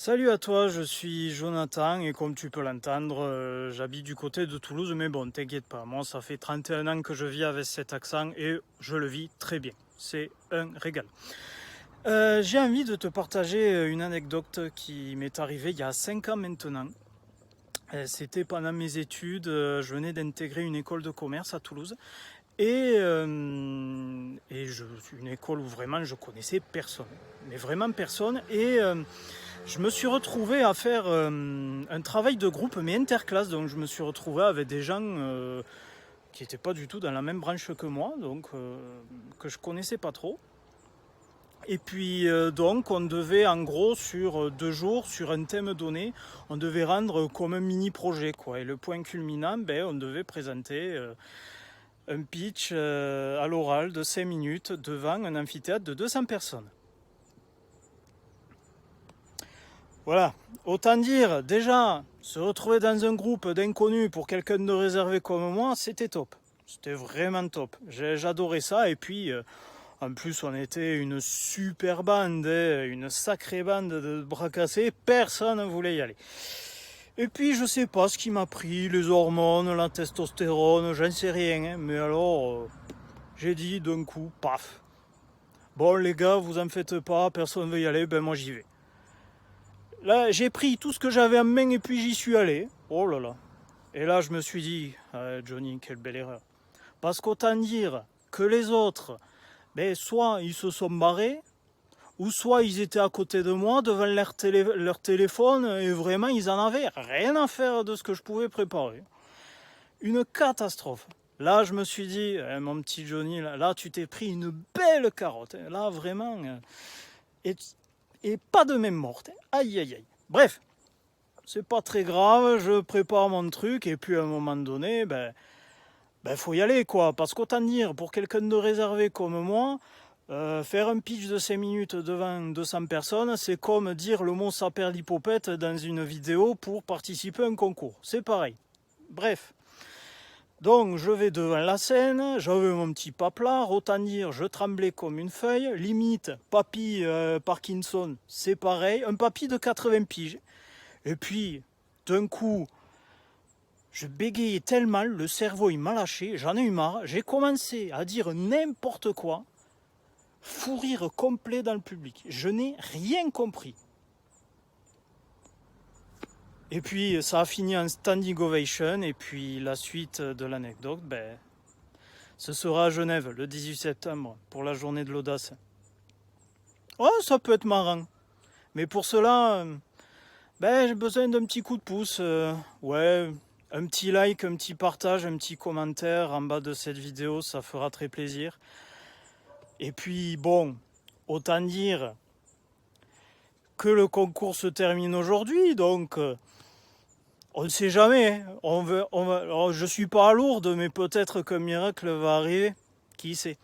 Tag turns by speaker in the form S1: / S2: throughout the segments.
S1: Salut à toi, je suis Jonathan et comme tu peux l'entendre, j'habite du côté de Toulouse, mais bon, t'inquiète pas, moi ça fait 31 ans que je vis avec cet accent et je le vis très bien, c'est un régal. J'ai envie de te partager une anecdote qui m'est arrivée il y a 5 ans maintenant. C'était pendant mes études, je venais d'intégrer une école de commerce à Toulouse une école où vraiment je connaissais personne, mais vraiment personne. Je me suis retrouvé à faire un travail de groupe, mais interclasse. Donc je me suis retrouvé avec des gens qui n'étaient pas du tout dans la même branche que moi, donc que je connaissais pas trop. Et puis donc on devait en gros sur 2 jours, sur un thème donné, on devait rendre comme un mini projet quoi. Et le point culminant, on devait présenter un pitch à l'oral de 5 minutes devant un amphithéâtre de 200 personnes. Voilà, autant dire, déjà, se retrouver dans un groupe d'inconnus pour quelqu'un de réservé comme moi, c'était top. C'était vraiment top. J'adorais ça. Et puis, en plus, on était une super bande, une sacrée bande de bras cassés. Personne ne voulait y aller. Et puis, je sais pas ce qui m'a pris, les hormones, la testostérone, j'en sais rien. Mais alors, j'ai dit d'un coup, paf. Bon, les gars, vous en faites pas, personne ne veut y aller, moi j'y vais. Là, j'ai pris tout ce que j'avais en main et puis j'y suis allé. Oh là là. Et là, je me suis dit, Johnny, quelle belle erreur. Parce qu'autant dire que les autres, soit ils se sont barrés, ou soit ils étaient à côté de moi devant leur téléphone et vraiment ils en avaient rien à faire de ce que je pouvais préparer. Une catastrophe. Là, je me suis dit, mon petit Johnny, là tu t'es pris une belle carotte. Là, vraiment. Et pas de même morte. Aïe, aïe, aïe. Bref, c'est pas très grave, je prépare mon truc et puis à un moment donné, faut y aller quoi. Parce qu'autant dire, pour quelqu'un de réservé comme moi, faire un pitch de 5 minutes devant 200 personnes, c'est comme dire le mot saperlipopette dans une vidéo pour participer à un concours. C'est pareil. Bref. Donc je vais devant la scène, j'avais mon petit papelard, autant dire je tremblais comme une feuille, limite papy Parkinson, c'est pareil, un papy de 80 piges. Et puis d'un coup, je bégayais tellement, le cerveau il m'a lâché, j'en ai eu marre, j'ai commencé à dire n'importe quoi, fou rire complet dans le public, je n'ai rien compris. Et puis ça a fini en standing ovation et puis la suite de l'anecdote, ce sera à Genève le 18 septembre pour la journée de l'audace. Oh, ça peut être marrant. Mais pour cela, j'ai besoin d'un petit coup de pouce. Ouais, un petit like, un petit partage, un petit commentaire en bas de cette vidéo, ça fera très plaisir. Et puis bon, autant dire que le concours se termine aujourd'hui, donc on ne sait jamais. Alors, je suis pas à Lourdes, mais peut-être qu'un miracle va arriver. Qui sait?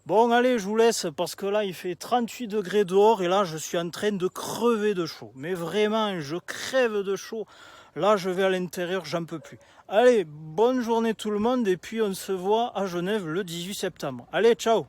S1: Bon, allez, je vous laisse parce que là, il fait 38 degrés dehors et là, je suis en train de crever de chaud. Mais vraiment, je crève de chaud. Là, je vais à l'intérieur, j'en peux plus. Allez, bonne journée tout le monde et puis on se voit à Genève le 18 septembre. Allez, ciao!